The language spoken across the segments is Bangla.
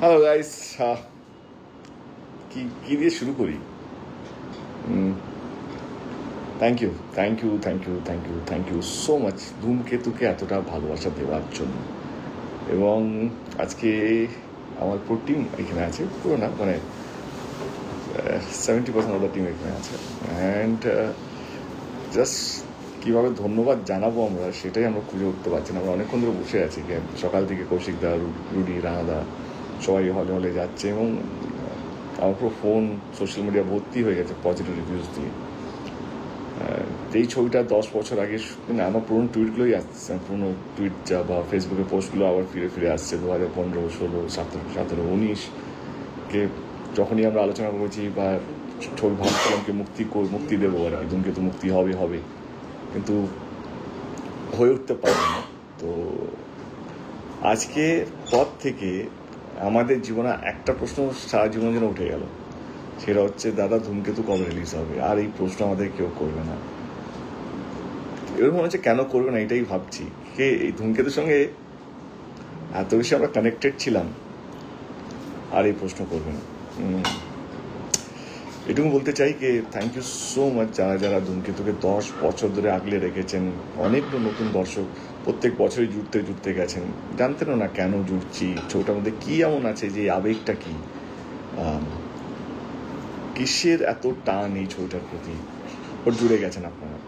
হ্যালো গাইস, কি কি দিয়ে শুরু করি? Thank you thank you thank you thank you thank you so much ধূমকেতুকে এতটা ভালোবাসা দেওয়ার জন্য। এবং আজকে আমার পুরো টিম এখানে আছে, পুরো না মানে 70% অফ দ্য টিম এখানে আছে। অ্যান্ড জাস্ট কীভাবে ধন্যবাদ জানাবো আমরা সেটাই আমরা খুঁজে উঠতে পারছি না। আমরা অনেকক্ষণ ধরে বসে আছি, সকাল থেকে কৌশিক দা, রুডি, রানাদা সবাই হলে হলে যাচ্ছে এবং আমার পুরো ফোন সোশ্যাল মিডিয়া ভর্তি হয়ে গেছে পজিটিভ রিভিউজ দিয়ে। এই ছবিটা 10 বছর আগে মানে আমার পুরনো টুইটগুলোই আসছে, পুরনো টুইট যা বা ফেসবুকে পোস্টগুলো আবার ফিরে ফিরে আসছে 2015, 16, 17, 19কে যখনই আমরা আলোচনা করেছি বা ছবি ভাবছিলামকে মুক্তি দেবো আর কি, ধূমকেতু মুক্তি হবে কিন্তু হয়ে উঠতে পারে না। তো আজকে পর থেকে আমাদের জীবনে একটা প্রশ্ন সারা জীবন যেন উঠে গেল, সেটা হচ্ছে দাদা ধূমকেতু কবে রিলিজ হবে? আর এই প্রশ্ন আমাদের কেউ করবে না। এবার মনে হচ্ছে কেন করবে না এটাই ভাবছি, কে এই ধূমকেতুর সঙ্গে এত বেশি আমরা কানেক্টেড ছিলাম আর এই প্রশ্ন করবে না। এটুকু বলতে চাই যে থ্যাংক ইউ সো মাচ যারা ধূমকেতুকে 10 বছর ধরে আগলে রেখেছেন। অনেক নতুন দর্শক প্রত্যেক বছরই জুড়তে গেছেন, জানতেনও না কেন জুড়ছি, ছবিটার মধ্যে কী এমন আছে, যে আবেগটা কি, কিসের এত টান এই ছবিটার প্রতি, ওর জুড়ে গেছেন আপনারা।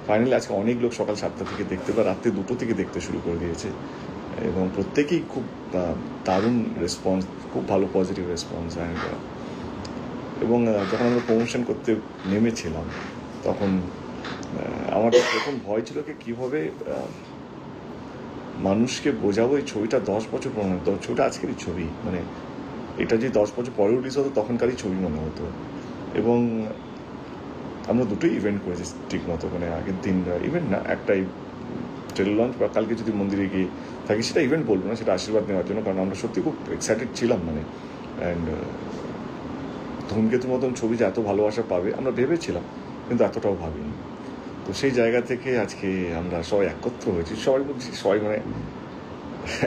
ফাইনালি আজকে অনেক লোক সকাল 7টা থেকে দেখতে বা রাত্রে 2টো থেকে দেখতে শুরু করে দিয়েছে এবং প্রত্যেকেই খুব দারুণ রেসপন্স, খুব ভালো পজিটিভ রেসপন্স। এবং যখন আমরা প্রমোশন করতে নেমেছিলাম তখন আমার প্রথম ভয় ছিল কি কীভাবে মানুষকে বোঝাবো এই ছবিটা 10 বছর পুরনো। ছবিটা আজকেরই ছবি, মানে এটা যে 10 বছর পরে রিলিজ হতো তখনকারই ছবি মনে হতো। এবং আমরা দুটোই ইভেন্ট করেছি ঠিক মতো, মানে আগের দিন ইভেন্ট না, একটাই ট্রেলার লঞ্চ, বা কালকে যদি মন্দিরে গিয়ে থাকি সেটা ইভেন্ট বলবো না, সেটা আশীর্বাদ নেওয়ার জন্য, কারণ আমরা সত্যি খুব এক্সাইটেড ছিলাম। মানে অ্যান্ড ধূমকেতুর মতন ছবি যে এত ভালোবাসা পাবে আমরা ভেবেছিলাম, কিন্তু এতটাও ভাবিনি। তো সেই জায়গা থেকে আজকে আমরা সবাই একত্র হয়েছি, সবাই বলছি সবাই মানে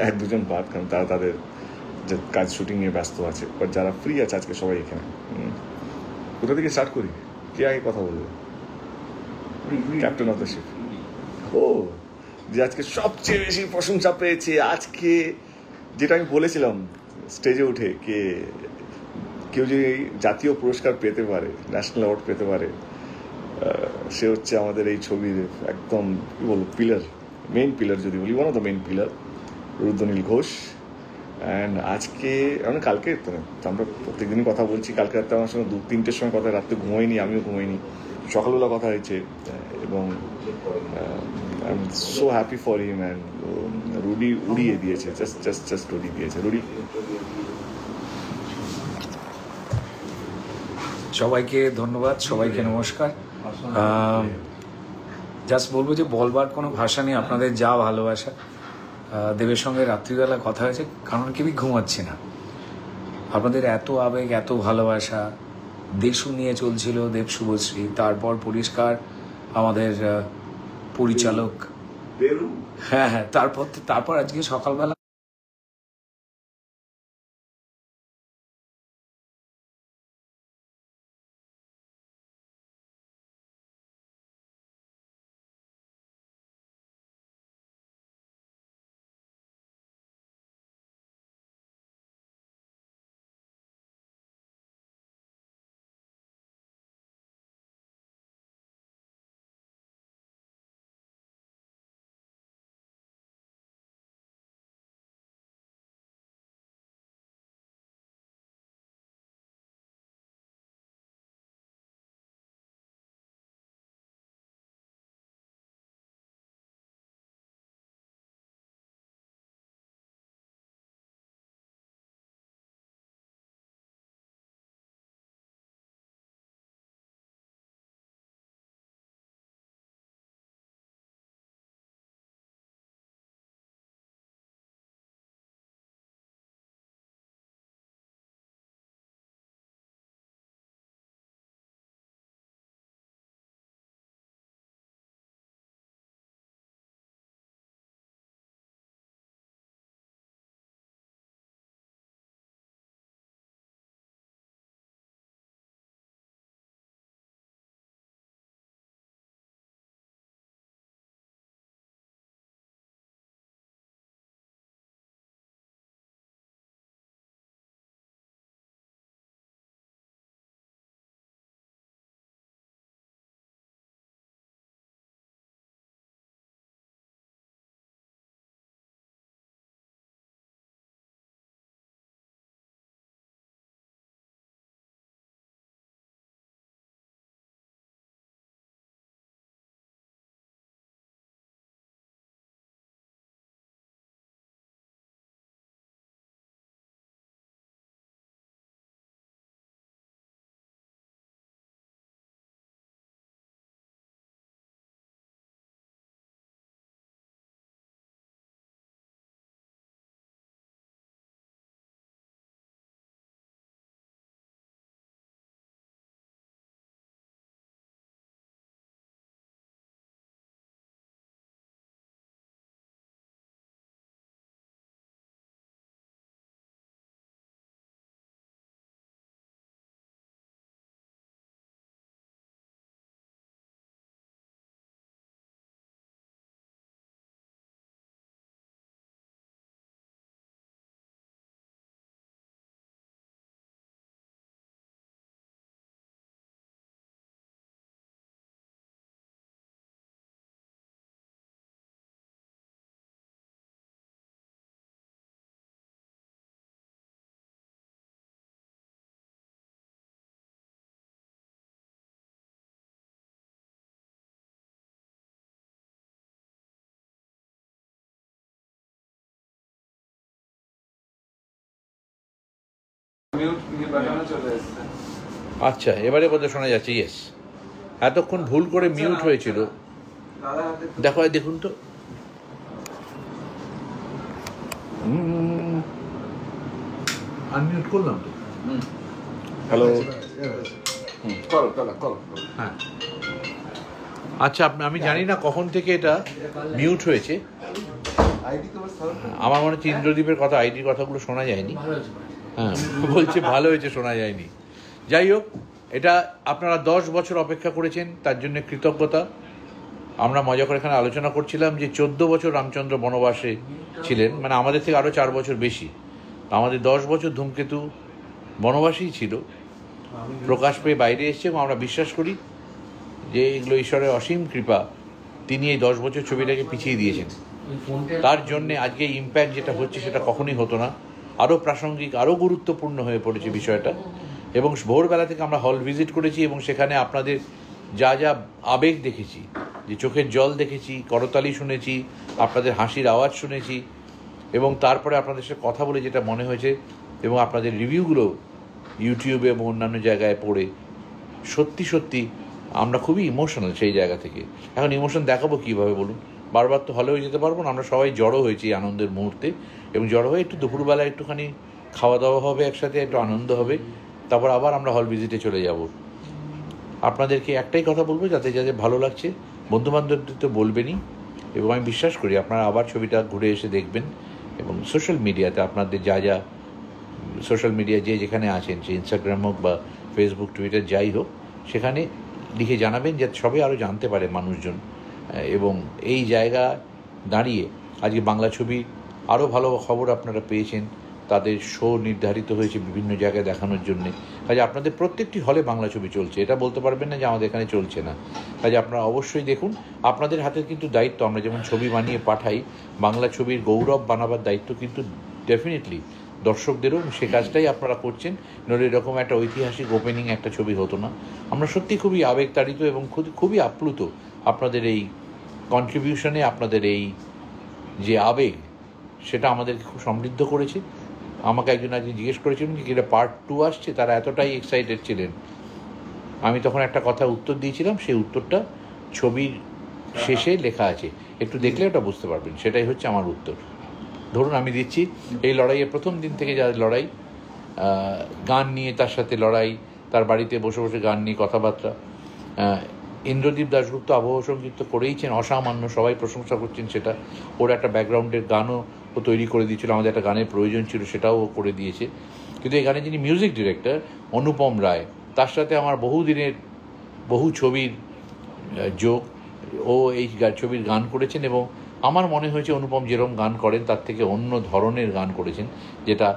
1-2জন বাদ, কারণ তারা তাদের যে কাজ শুটিং নিয়ে ব্যস্ত আছে, বাট যারা ফ্রি আছে আজকে সবাই এখানে। কোথা থেকে স্টার্ট করি? কে আগে কথা বলবে? Captain of the ship. ও, যে আজকে সবচেয়ে বেশি প্রশংসা পেয়েছে আজকে, যেটা আমি বলেছিলাম স্টেজে উঠে, কেউ যদি জাতীয় পুরস্কার পেতে পারে, ন্যাশনাল অ্যাওয়ার্ড পেতে পারে, সে হচ্ছে আমাদের এই ছবির একদম কী বলবো পিলার, মেইন পিলার যদি বলি, one of the main pillar, Rudranil Ghosh. And আজকে মানে কালকে আমরা প্রত্যেকদিনই কথা বলছি, কালকে রাত্রে আমার সঙ্গে 2-3টের সময় কথা, রাত্রে ঘুমাইনি, আমিও ঘুমাইনি, সকালবেলা কথা হয়েছে। এবং I am so happy for him. And Rudy উড়িয়ে দিয়েছে, জাস্ট রুডি দিয়েছে। রুডি, সবাইকে ধন্যবাদ, সবাইকে নমস্কার। জাস্ট বলবো যে বলবার কোনো ভাষা নেই, আপনাদের যা ভালোবাসা। দেবের সঙ্গে রাত্রিবেলা কথা হয়েছে, কারণ কেউই ঘুমাচ্ছি না। আপনাদের এত আবেগ, এত ভালোবাসা। দেশু নিয়ে চলছিল দেব শুভশ্রী, তারপর পরিষ্কার আমাদের পরিচালক, হ্যাঁ, তারপর আজকে সকালবেলা আচ্ছা, এবারে বোধহয় শোনা যাচ্ছে। ইয়েস, এতক্ষণ ভুল করে মিউট হয়েছিল। দেখো, দেখুন তো। আনমিউট করলাম তো। হ্যালো। হ্যাঁ, আচ্ছা, আমি জানি না কখন থেকে এটা মিউট হয়েছে। আমার মনে হচ্ছে ইন্দ্রদীপের কথা, আইডির কথাগুলো শোনা যায়নি। হ্যাঁ, বলছে ভালো হয়েছে, শোনা যায়নি। যাই হোক, এটা আপনারা 10 বছর অপেক্ষা করেছেন, তার জন্য কৃতজ্ঞতা। আমরা মজা করে এখানে আলোচনা করছিলাম যে 14 বছর রামচন্দ্র বনবাসে ছিলেন, মানে আমাদের থেকে আরও 4 বছর বেশি। আমাদের 10 বছর ধূমকেতু বনবাসেই ছিল, প্রকাশ পেয়ে বাইরে এসছে, এবং আমরা বিশ্বাস করি যে এগুলো ঈশ্বরের অসীম কৃপা। তিনি এই 10 বছর ছবিটাকে পিছিয়ে দিয়েছেন। তার জন্যে আজকে ইম্প্যাক্ট যেটা হচ্ছে সেটা কখনই হতো না। আরও প্রাসঙ্গিক, আরও গুরুত্বপূর্ণ হয়ে পড়েছে বিষয়টা। এবং ভোরবেলা থেকে আমরা হল ভিজিট করেছি, এবং সেখানে আপনাদের যা যা আবেগ দেখেছি, যে চোখের জল দেখেছি, করতালি শুনেছি, আপনাদের হাসির আওয়াজ শুনেছি, এবং তারপরে আপনাদের সাথে কথা বলে যেটা মনে হয়েছে, এবং আপনাদের রিভিউগুলো ইউটিউবে এবং অন্যান্য জায়গায় পড়ে সত্যি সত্যি আমরা খুবই ইমোশনাল সেই জায়গা থেকে। এখন ইমোশন দেখাবো কীভাবে বলুন? বারবার তো হলেও যেতে পারবো না। আমরা সবাই জড়ো হয়েছি এই আনন্দের মুহূর্তে, এবং জড়ো হয়ে একটু দুপুরবেলা একটুখানি খাওয়া দাওয়া হবে, একসাথে একটু আনন্দ হবে, তারপর আবার আমরা হল ভিজিটে চলে যাব। আপনাদেরকে একটাই কথা বলবো, যাতে যাদের ভালো লাগছে বন্ধুবান্ধবদের তো বলবেনই, এবং আমি বিশ্বাস করি আপনারা আবার ছবিটা ঘুরে এসে দেখবেন। এবং সোশ্যাল মিডিয়াতে আপনাদের যা যা সোশ্যাল মিডিয়া যে যেখানে আছেন, সে ইনস্টাগ্রাম হোক বা ফেসবুক, টুইটার, যাই হোক, সেখানে লিখে জানাবেন, যাতে সবাই আরও জানতে পারে মানুষজন। এবং এই জায়গা দাঁড়িয়ে আজকে বাংলা ছবি আরও ভালো খবর আপনারা পেয়েছেন। তাদের শো নির্ধারিত হয়েছে বিভিন্ন জায়গায় দেখানোর জন্যে। কাজে আপনাদের প্রত্যেকটি হলে বাংলা ছবি চলছে, এটা বলতে পারবেন না যে আমাদের এখানে চলছে না। কাজে আপনারা অবশ্যই দেখুন। আপনাদের হাতে কিন্তু দায়িত্ব, আমরা যেমন ছবি বানিয়ে পাঠাই, বাংলা ছবির গৌরব বানাবার দায়িত্ব কিন্তু ডেফিনেটলি দর্শকদেরও, সে কাজটাই আপনারা করছেন। নইলে এরকম একটা ঐতিহাসিক ওপেনিং একটা ছবি হতো না। আমরা সত্যি খুবই আবেগতাড়িত এবং খুবই আপ্লুত আপনাদের এই কন্ট্রিবিউশনে। আপনাদের এই যে আবেগ, সেটা আমাদেরকে খুব সমৃদ্ধ করেছে। আমাকে একজন আজকে জিজ্ঞেস করেছিলেন কি এটা পার্ট 2 আসছে, তারা এতটাই এক্সাইটেড ছিলেন। আমি তখন একটা কথা উত্তর দিয়েছিলাম, সেই উত্তরটা ছবির শেষে লেখা আছে, একটু দেখলে ওটা বুঝতে পারবেন। সেটাই হচ্ছে আমার উত্তর। ধরুন আমি দিচ্ছি, এই লড়াইয়ের প্রথম দিন থেকে যা লড়াই, গান নিয়ে তার সাথে লড়াই, তার বাড়িতে বসে বসে গান নিয়ে কথাবার্তা। ইন্দ্রদীপ দাশগুপ্ত আবহ সঙ্গীত করেইছেন অসামান্য, সবাই প্রশংসা করছেন সেটা। ওর একটা ব্যাকগ্রাউন্ডের গানও ও তৈরি করে দিয়েছিল, আমাদের একটা গানের প্রয়োজন ছিল, সেটাও ও করে দিয়েছে। কিন্তু এই গানের যিনি মিউজিক ডিরেক্টর অনুপম রায়, তার সাথে আমার বহুদিনের বহু ছবির যোগ। ও এই ছবির গান করেছেন, এবং আমার মনে হয়েছে অনুপম যেরকম গান করেন তার থেকে অন্য ধরনের গান করেছেন, যেটা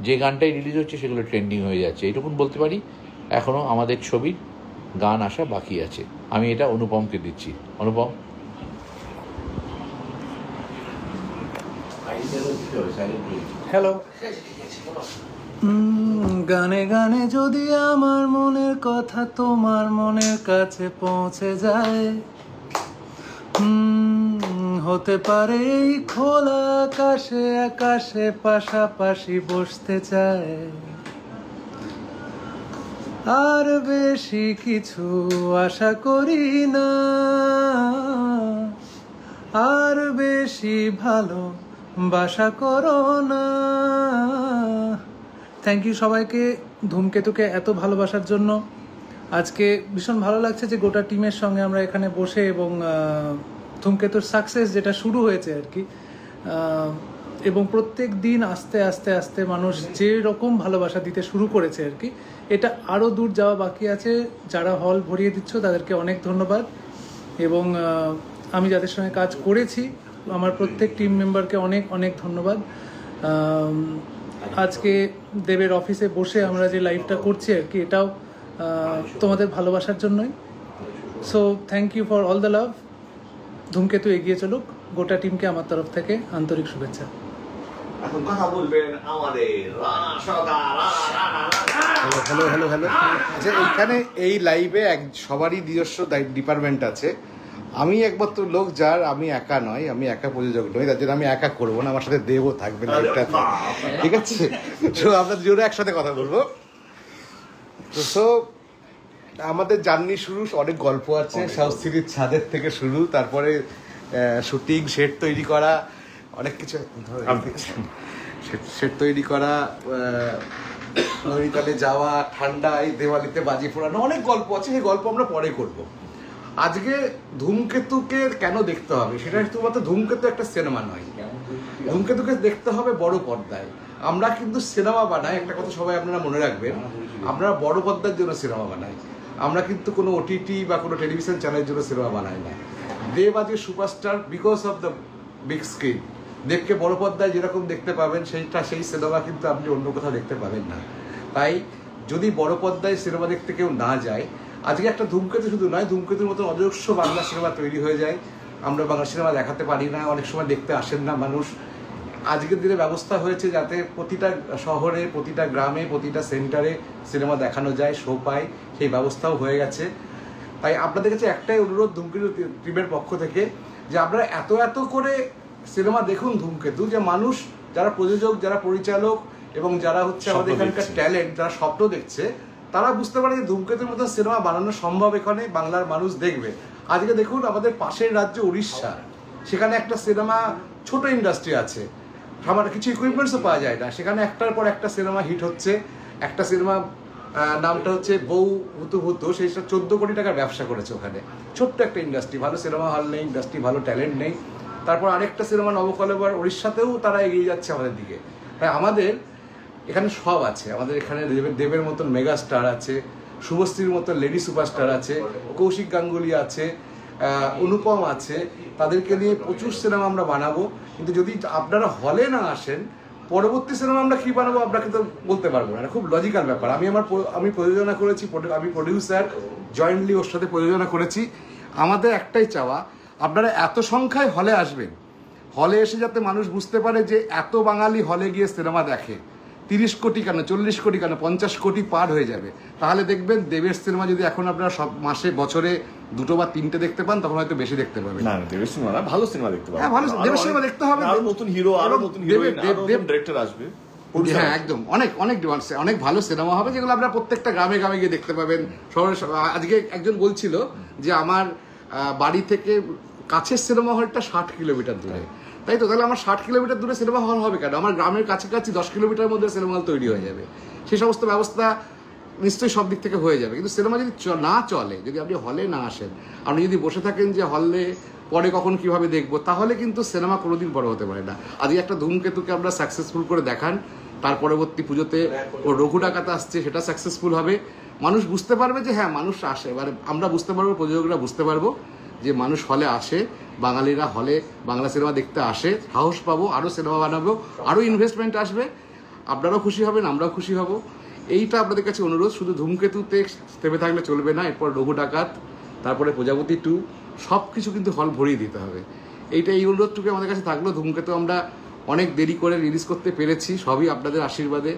যে গানটাই রিলিজ হচ্ছে সেগুলো ট্রেন্ডিং হয়ে যাচ্ছে। এইটুকুন বলতে পারি। এখনও আমাদের ছবির গান আসা বাকি আছে। আমি এটা অনুপমকে দিচ্ছি। অনুপম, হ্যালো। গানে গানে যদি আমার মনের কথা তোমার মনের কাছে পৌঁছে যায়, হতে পারে এই খোলা আকাশে আকাশে পাশাপাশি বসতে চায়। আর বেশি কিছু আশা করি না, আর বেশি ভালো বাসা করো না। থ্যাংক ইউ সবাইকে ধূমকেতুকে এত ভালোবাসার জন্য। আজকে ভীষণ ভালো লাগছে যে গোটা টিমের সঙ্গে আমরা এখানে বসে, এবং ধূমকেতুর সাকসেস যেটা শুরু হয়েছে আর কি, এবং প্রত্যেক দিন আস্তে আস্তে আস্তে মানুষ যে রকম ভালোবাসা দিতে শুরু করেছে আর কি, এটা আরও দূর যাওয়া বাকি আছে। যারা হল ভরিয়ে দিচ্ছ তাদেরকে অনেক ধন্যবাদ, এবং আমি যাদের সঙ্গে কাজ করেছি আমার প্রত্যেক টিম মেম্বারকে অনেক অনেক ধন্যবাদ। আজকে দেবের অফিসে বসে আমরা যে লাইভটা করছি আর কি, এটাও তোমাদের ভালোবাসার জন্যই। So thank you for all the love. Dhumketu এগিয়ে চলুক। গোটা টিমকে আমার তরফ থেকে আন্তরিক শুভেচ্ছা। এখন কথা বলবেন আমাদের হ্যালো হ্যালো হ্যালো হ্যালো। আচ্ছা, এইখানে এই লাইভে সবারই নিজস্ব ডিপার্টমেন্ট আছে। আমি একমাত্র লোক যার, আমি একা নয়, আমি একা প্রযোজক নই, তার জন্য আমি একা করবো না, আমার সাথে দেবও থাকবে লাইভটাতে, ঠিক আছে? তো আমরা দুজনে একসাথে কথা বলবো। তো আমাদের জার্নি শুরু, অনেক গল্প আছে, সাউথ সিটির ছাদের থেকে শুরু, তারপরে শুটিং, সেট তৈরি করা, অনেক কিছু, সেট তৈরি করা, নৈনিতালে যাওয়া, ঠান্ডায় দেওয়ালিতে বাজি ফোড়ানো, অনেক গল্প আছে। সেই গল্প আমরা পরে করব। আজকে ধূমকেতুকে কেন দেখতে হবে সেটা শুধুমাত্র ধূমকেতু একটা সিনেমা নয়, ধূমকেতুকে দেখতে হবে বড় পর্দায়। আমরা কিন্তু সিনেমা বানাই, একটা কথা সবাই আপনারা মনে রাখবেন, আপনারা বড় পর্দার জন্য সিনেমা বানাই, আমরা কিন্তু কোনো ওটিটি বা কোনো টেলিভিশন চ্যানেলের জন্য সিনেমা বানাই না। দেব আজকে superstar because of the big screen. দেবকে বড় পর্দায় যেরকম দেখতে পাবেন সেই সিনেমা কিন্তু আপনি অন্য কোথাও দেখতে পাবেন না। তাই যদি বড় পর্দায় সিনেমা দেখতে কেউ না যায়, আজকে একটা ধূমকেতু শুধু নয়, ধূমকেতুর মতন অজস্র বাংলা সিনেমা তৈরি হয়ে যায়। আমরা বাংলা সিনেমা দেখাতে পারি না, অনেক সময় দেখতে আসেন না মানুষ। আজকের দিনে ব্যবস্থা হয়েছে যাতে প্রতিটা শহরে, প্রতিটা গ্রামে, প্রতিটা সেন্টারে সিনেমা দেখানো যায়, শো পায়, সেই ব্যবস্থাও হয়ে গেছে। তাই আপনাদের কাছে একটাই অনুরোধ ধূমকেতু টিমের পক্ষ থেকে, যে আপনারা এত এত করে সিনেমা দেখুন ধূমকেতু, যে মানুষ, যারা প্রযোজক, যারা পরিচালক এবং যারা হচ্ছে আমাদের এখানকার ট্যালেন্ট, যারা স্বপ্ন দেখছে, তারা বুঝতে পারে যে ধূমকেতুর মতো সিনেমা বানানো সম্ভব, এখানে বাংলার মানুষ দেখবে। আজকে দেখুন আমাদের পাশের রাজ্য উড়িষ্যা, সেখানে একটা সিনেমা, ছোট ইন্ডাস্ট্রি আছে, আমার কিছু ইকুইপমেন্টসও পাওয়া যায় না, সেখানে একটার পর একটা সিনেমা হিট হচ্ছে। একটা সিনেমা নামটা হচ্ছে বউ হুতু হুতু, সেই 14 কোটি টাকার ব্যবসা করেছে ওখানে। ছোট্ট একটা ইন্ডাস্ট্রি, ভালো সিনেমা হল নেই, ইন্ডাস্ট্রি ভালো ট্যালেন্ট নেই। তারপর আরেকটা সিনেমা নবকলেবর, উড়িষ্যাতেও তারা এগিয়ে যাচ্ছে আমাদের দিকে। তাই আমাদের এখানে সব আছে, আমাদের এখানে দেবের মতন মেগা স্টার আছে, শুভশ্রীর মতন লেডি সুপারস্টার আছে, কৌশিক গাঙ্গুলি আছে, অনুপম আছে, তাদেরকে নিয়ে প্রচুর সিনেমা আমরা বানাবো। কিন্তু যদি আপনারা হলে না আসেন, পরবর্তী সিনেমা আমরা কি বানাবো আপনাকে তো বলতে পারবো না। খুব লজিক্যাল ব্যাপার। আমি প্রযোজনা করেছি, আমি প্রডিউসার, জয়েন্টলি ওর সাথে প্রযোজনা করেছি। আমাদের একটাই চাওয়া, আপনারা এত সংখ্যায় হলে আসবেন, হলে এসে যাতে মানুষ বুঝতে পারে যে এত বাঙালি হলে গিয়ে সিনেমা দেখে। 30 কোটি কেন, 40 কোটি কেন, 50 কোটি পার হয়ে যাবে। তাহলে দেখবেন দেবের সিনেমা যদি এখন আপনারা সব মাসে, বছরে 2 বা 3টে দেখতে পান, তখন হয়তো বেশি দেখতে পাবেন। না দেবের সিনেমা না, ভালো সিনেমা দেখতে পাবেন। হ্যাঁ, ভালো দেবের সিনেমা দেখতে হবে, আরো নতুন হিরো, আরো নতুন হিরোইন, আরো নতুন ডাইরেক্টর আসবে। হ্যাঁ, একদম অনেক ভালো সিনেমা হবে, যেগুলো আপনারা প্রত্যেকটা গ্রামে গ্রামে গিয়ে দেখতে পাবেন। শহরে আজকে একজন বলছিল যে আমার বাড়ি থেকে কাছের সিনেমা হলটা 60 কিলোমিটার দূরে। তাই তো, তাহলে আমার 60 কিলোমিটার দূরে সিনেমা হল হবে কেন? আমার গ্রামের কাছাকাছি 10 কিলোমিটার মধ্যে সিনেমা হল তৈরি হয়ে যাবে। সেই সমস্ত ব্যবস্থা নিশ্চয়ই সব দিক থেকে হয়ে যাবে। কিন্তু সিনেমা যদি না চলে, যদি আপনি হলে না আসেন, আপনি যদি বসে থাকেন যে হলে পরে কখন কিভাবে দেখবো, তাহলে কিন্তু সিনেমা কোনোদিন বড় হতে পারে না। আজকে একটা ধূমকেতুকে আমরা সাকসেসফুল করে দেখান, তার পরবর্তী পুজোতে ও রঘু ডাকাত আসছে, সেটা সাকসেসফুল হবে। মানুষ বুঝতে পারবে যে হ্যাঁ মানুষ আসে, এবারে আমরা বুঝতে পারবো, প্রযোজকরা বুঝতে পারবো যে মানুষ হলে আসে, বাঙালিরা হলে বাংলা সিনেমা দেখতে আসে, সাহস পাবো, আরও সিনেমা বানাবো, আরও ইনভেস্টমেন্ট আসবে, আপনারাও খুশি হবেন, আমরাও খুশি হব। এইটা আপনাদের কাছে অনুরোধ। শুধু ধূমকেতুতে থেমে থাকলে চলবে না, এরপর রঘু ডাকাত, তারপরে প্রজাপতি 2, সব কিছু কিন্তু হল ভরিয়ে দিতে হবে। এই অনুরোধটুকু আমাদের কাছে থাকলো। ধূমকেতু আমরা অনেক দেরি করে রিলিজ করতে পেরেছি, সবই আপনাদের আশীর্বাদে,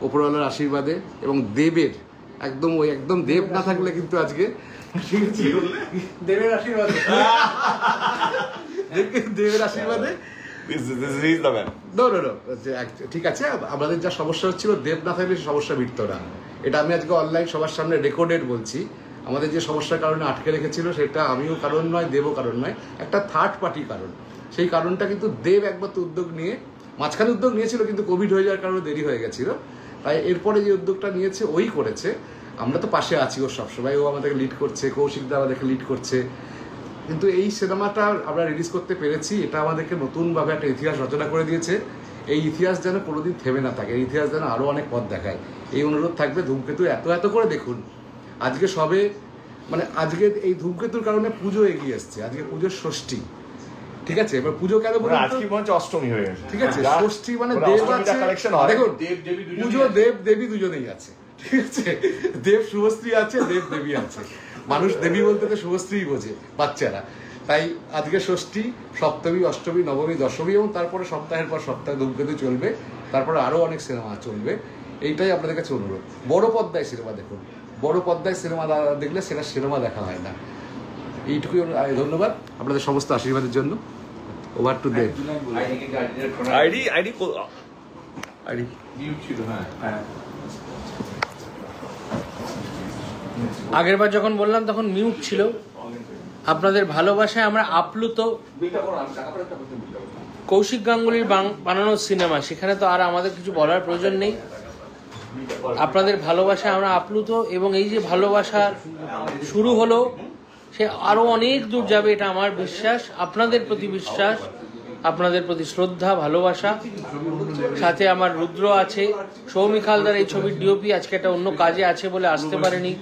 ওপরওয়ালার আশীর্বাদে এবং দেবের একদম দেব না থাকলে কিন্তু আজকে দেবের আশীর্বাদে দেবের আশীর্বাদে ঠিক আছে। আমাদের যা সমস্যা হচ্ছিল, দেব না থাকলে সমস্যা মিটতো না। এটা আমি আজকে অনলাইন সবার সামনে রেকর্ডেড বলছি। আমাদের যে সমস্যার কারণে আটকে রেখেছিল, সেটা আমিও কারণ নয়, দেবও কারণ নয়, একটা থার্ড পার্টি কারণ। সেই কারণটা কিন্তু দেব একমাত্র উদ্যোগ নিয়ে, মাঝখানে উদ্যোগ নিয়েছিল কিন্তু কোভিড হয়ে যাওয়ার কারণে দেরি হয়ে গেছিল। তাই এরপরে যে উদ্যোগটা নিয়েছে ওই করেছে। আমরা তো পাশে আছি ওর সবসময়, ও আমাদেরকে লিড করছে, কৌশিকদা আমাদেরকে লিড করছে। কিন্তু এই সিনেমাটা আমরা রিলিজ করতে পেরেছি, এটা আমাদেরকে নতুনভাবে একটা ইতিহাস রচনা করে দিয়েছে। এই ইতিহাস যেন কোনোদিন থেমে না থাকে, এই ইতিহাস যেন আরও অনেক পথ দেখায়, এই অনুরোধ থাকবে। ধূমকেতু এত করে দেখুন। আজকে আজকে এই ধূমকেতুর কারণে পুজো এগিয়ে এসছে। আজকে পুজোর ষষ্ঠী, ঠিক আছে? এবার পুজো কেন বলুন? আজকে মনে হচ্ছে অষ্টমী হয়ে গেছে, ঠিক আছে? ষষ্ঠী মানে দেব আছে, দেখুন পুজো দেব দেবী দুজনেই আছে, ঠিক আছে? দেব শুভশ্রী আছে, দেব দেবী আছে। মানুষ দেবী বলতে তো শুভশ্রীই বোঝে বাচ্চারা। তাই আজকে ষষ্ঠী, সপ্তমী, অষ্টমী, নবমী, দশমী এবং তারপরে সপ্তাহের পর সপ্তাহে ধূমকেতু চলবে। তারপরে আরও অনেক সিনেমা চলবে। এইটাই আপনাদের কাছে অনুরোধ। বড় পর্দায় সিনেমা দেখুন। বড় পর্দায় সিনেমা দেখলে সেটা সিনেমা দেখা হয় না। এইটুকুই ধন্যবাদ আপনাদের সমস্ত আশীর্বাদের জন্য। ওভার টু দেব। আইডি আগের বার যখন বললাম তখন মিউট ছিল। আপনাদের ভালোবাসায় আমরা আপ্লুত। কৌশিক গাঙ্গুলির বানানো সিনেমা, সেখানে তো আর আমাদের কিছু বলার প্রয়োজন নেই। আপনাদের ভালোবাসায় আমরা আপ্লুত, এবং এই যে ভালোবাসা শুরু হলো, সে আরো অনেক দূর যাবে, এটা আমার বিশ্বাস। আপনাদের প্রতি বিশ্বাস, আপনাদের প্রতি শ্রদ্ধা, ভালোবাসা। সাথে আমার রুদ্র আছে, সৌমিক হালদার এই ছবির ডিওপি আজকে একটা অন্য কাজে আছে বলে আসতে পারেনি।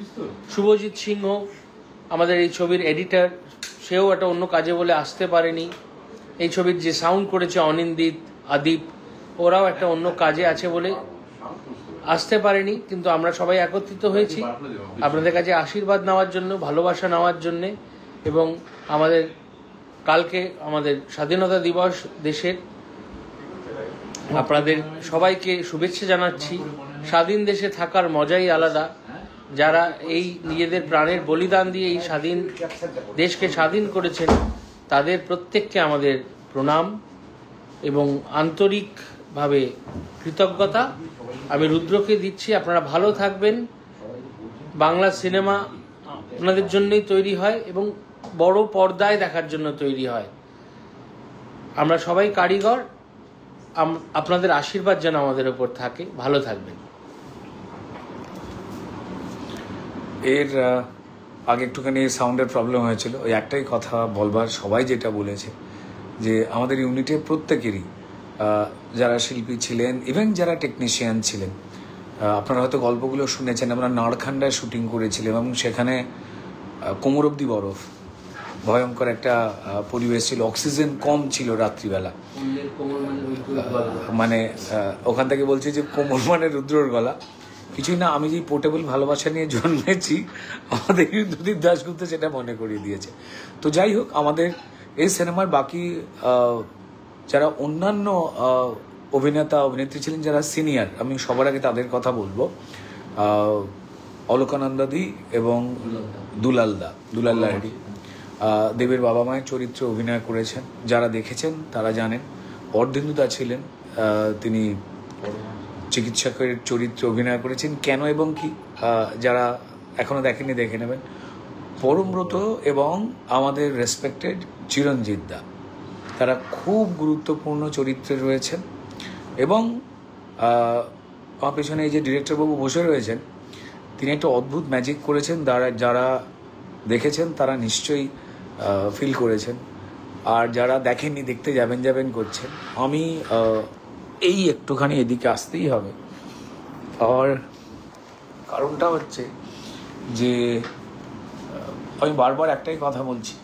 শুভজিৎ সিংহ আমাদের এই ছবির এডিটর, সেও একটা অন্য কাজে বলে আসতে পারেনি। এই ছবির যে সাউন্ড করেছে অনিন্দিত, আদীপ, ওরাও একটা অন্য কাজে আছে বলে আসতে পারেনি। কিন্তু আমরা সবাই একত্রিত হয়েছি আপনাদের কাছে আশীর্বাদ নেওয়ার জন্য, ভালোবাসা নেওয়ার জন্যে। এবং আমাদের কালকে আমাদের স্বাধীনতা দিবস দেশের, আপনাদের সবাইকে শুভেচ্ছা জানাচ্ছি। স্বাধীন দেশে থাকার মজাই আলাদা। যারা এই নিজেদের প্রাণের বলিদান দিয়ে এই স্বাধীন দেশকে স্বাধীন করেছেন, তাদের প্রত্যেককে আমাদের প্রণাম এবং আন্তরিকভাবে কৃতজ্ঞতা আমি রুদ্রকে দিচ্ছি। আপনারা ভালো থাকবেন। বাংলা সিনেমা আপনাদের জন্যই তৈরি হয় এবং বড় পর্দায় দেখার জন্য তৈরি হয়। আমরা সবাই কারিগর। আপনাদের আশীর্বাদ যেন আমাদের উপর থাকে। ভালো থাকবেন। এর আগে একটুখানি সাউন্ডের প্রবলেম হয়েছিল, ওই একটাই কথা বলবার, সবাই যেটা বলেছে যে আমাদের ইউনিটে প্রত্যেকেরই যারা শিল্পী ছিলেন, ইভেন যারা টেকনিশিয়ান ছিলেন, আপনারা হয়তো গল্পগুলো শুনেছেন, আমরা নাড়খান্ডায় শুটিং করেছিলাম এবং সেখানে কোমর অব্দি বরফ, ভয়ঙ্কর একটা পরিবেশ ছিল, অক্সিজেন কম ছিল রাত্রিবেলা। মানে ওখান থেকে বলছি যে কোমর মানে রুদ্রর গলা, কিছুই না। আমি যে পোর্টেবল ভালোবাসা নিয়ে জন্মেছি, আমাদের ইন্দ্রদীপ দাশগুপ্ত সেটা মনে করিয়ে দিয়েছে। তো যাই হোক, আমাদের এই সিনেমার বাকি যারা অন্যান্য অভিনেতা অভিনেত্রী ছিলেন, যারা সিনিয়র, আমি সবার আগে তাদের কথা বলবো। অলকানন্দাদি এবং দুলাল লাহিড়ী দেবের বাবা মায়ের চরিত্রে অভিনয় করেছেন। যারা দেখেছেন তারা জানেন। অর্ধেন্দুদা ছিলেন, তিনি চিকিৎসকের চরিত্রে অভিনয় করেছেন। কেন এবং কি, যারা এখনো দেখেননি দেখে নেবেন। পরমব্রত এবং আমাদের রেসপেক্টেড চিরঞ্জিত দা, তারা খুব গুরুত্বপূর্ণ চরিত্রে রয়েছেন। এবং আমার পেছনে এই যে ডিরেক্টরবাবু বসে রয়েছেন, তিনি একটা অদ্ভুত ম্যাজিক করেছেন। যারা দেখেছেন তারা নিশ্চয়ই ফিল করেছেন, আর যারা দেখেননি দেখতে যাবেন করছেন। আমি এই একটুখানি এদিকে আসতেই হবে। আর কারণটা হচ্ছে যে আমি বারবার একটাই কথা বলছি,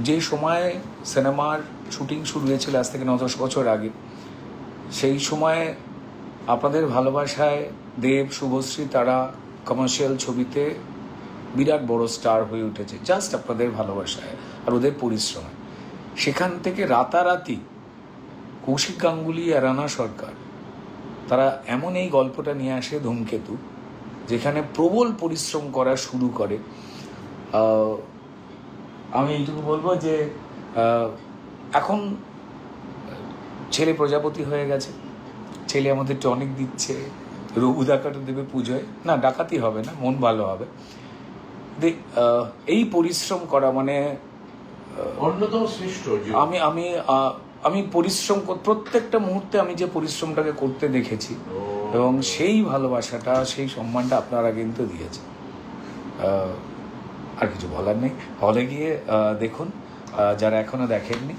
যে সময় সিনেমার শুটিং শুরু হয়েছিল আজ থেকে 9-10 বছর আগে, সেই সময় আপনাদের ভালোবাসায় দেব, শুভশ্রী, তারা কমার্শিয়াল ছবিতে বিরাট বড় স্টার হয়ে উঠেছে, জাস্ট আপনাদের ভালোবাসায় আর ওদের পরিশ্রমে। সেখান থেকে রাতারাতি কৌশিক গাঙ্গুলি আর রানা সরকার, তারা এমন এই গল্পটা নিয়ে আসে ধূমকেতু, যেখানে প্রবল পরিশ্রম করা শুরু করে। আমি এইটুকু বলবো যে এখন ছেলে প্রজাপতি হয়ে গেছে, ছেলে আমাদের টনিক দিচ্ছে, রঘু ডাকাতে দেবে পুজোয়, না ডাকাতি হবে না, মন ভালো হবে। এই পরিশ্রম করা মানে অন্যতম শ্রেষ্ঠ। আমি পরিশ্রম প্রত্যেকটা মুহূর্তে আমি যে পরিশ্রমটাকে করতে দেখেছি, এবং সেই ভালোবাসাটা, সেই সম্মানটা আপনারা কিন্তু দিয়েছে। আর কিছু বলার নেই। হলে গিয়ে দেখুন, যারা এখনো দেখেননি।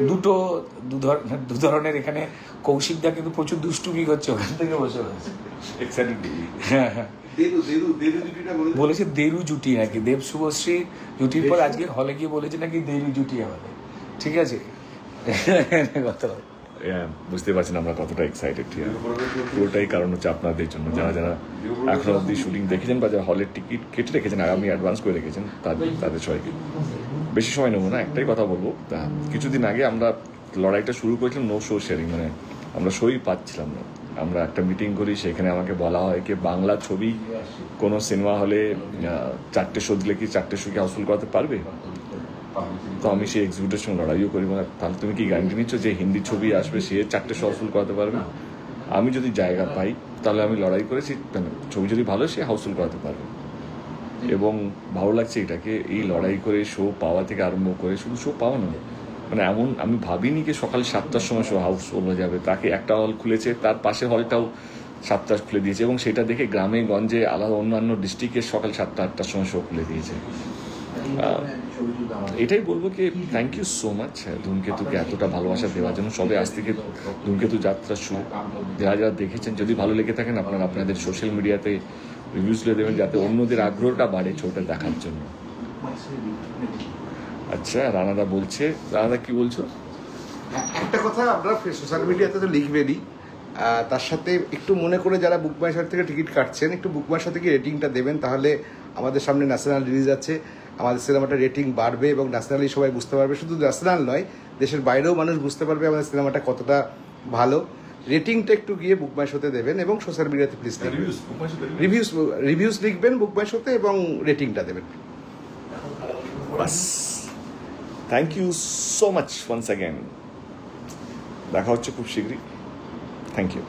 দু ধরনের এখানে কৌশিকদা কিন্তু প্রচুর দুষ্টুমি করছে ওখান থেকে বসে বসে। হ্যাঁ হ্যাঁ, বলেছে দেরু জুটি নাকি, দেব শুভশ্রী জুটির পর আজকে হলে গিয়ে বলেছে নাকি দেরু জুটি আমাদের। ঠিক আছে, বুঝতে পারছেন আমরা কতটা এক্সাইটেড। পুরোটাই কারণ হচ্ছে আপনাদের জন্য, যারা এখনো অব্দি শুটিং দেখেছেন বা যারা হলের টিকিট কেটে রেখেছেন, আগামী অ্যাডভান্স করে রেখেছেন, তাদের সবাইকে বেশি সময় নেবো না, একটাই কথা বলবো। কিছুদিন আগে আমরা লড়াইটা শুরু করেছিলাম নো শো শেয়ারিং, মানে আমরা শোই পাচ্ছিলাম না। আমরা একটা মিটিং করি, সেখানে আমাকে বলা হয় কি বাংলা ছবি কোনো সিনেমা হলে 4টে শো দিলে কি 4টে শোকে হাউসফুল করাতে পারবে? তো আমি সেই এক্সিকিউটিভের সঙ্গে লড়াইও করি, মানে তাহলে তুমি কি গ্যারান্টি নিচ্ছ যে হিন্দি ছবি আসবে সে 4টে শো হাউসফুল করাতে পারবে? আমি যদি জায়গা পাই তাহলে আমি লড়াই করেছি, ছবি যদি ভালো সে হাউসফুল করাতে পারবে। এবং ভালো লাগছে এটাকে, এই লড়াই করে শো পাওয়া থেকে আরম্ভ করে, শুধু শো পাওয়া না, মানে এমন আমি ভাবিনি কি সকাল 7টার সময় শো হাউসফুল হয়ে যাবে। তাকে একটা হল খুলেছে, তার পাশের হলটাও 7টা খুলে দিয়েছে, এবং সেটা দেখে গ্রামে গঞ্জে আলাদা অন্যান্য ডিস্ট্রিক্টের সকাল 7টা-8টার সময় শো খুলে দিয়েছে। এটাই বলবো কি থ্যাংক ইউ সো মাচ ধূমকেতুকে এতটা ভালোবাসা দেওয়ার জন্য। সবে আজ থেকে ধূমকেতু যাত্রা শুরু, যারা যারা দেখেছেন যদি ভালো লেগে থাকেন আপনারা আপনাদের সোশ্যাল মিডিয়াতে রিভিউজ দেবেন, যাতে অন্যদের আগ্রহটা বাড়ে ছবিটা দেখার জন্য। আচ্ছা, রানাদা বলছে, রানাদা কি বলছো? একটা কথা আপনারা সোশ্যাল মিডিয়াতে তো লিখবেনই, তার সাথে একটু মনে করে যারা বুক মাই শো থেকে টিকিট কাটছেন একটু বুক মাই শো থেকে রেটিংটা দেবেন, তাহলে আমাদের সামনে ন্যাশনাল রিলিজ আছে, আমাদের সিনেমাটা রেটিং বাড়বে এবং ন্যাশনালি সবাই বুঝতে পারবে, শুধু ন্যাশনাল নয় দেশের বাইরেও মানুষ বুঝতে পারবে আমাদের সিনেমাটা কতটা ভালো। রেটিংটা একটু গিয়ে বুক মাই শোতে দেবেন এবং সোশ্যাল মিডিয়াতে প্লিজ রিভিউস লিখবেন বুক মাই শোতে এবং রেটিংটা দেবেন। বাস, thank you so much once again. দেখা হচ্ছে খুব শীঘ্রই। Thank you.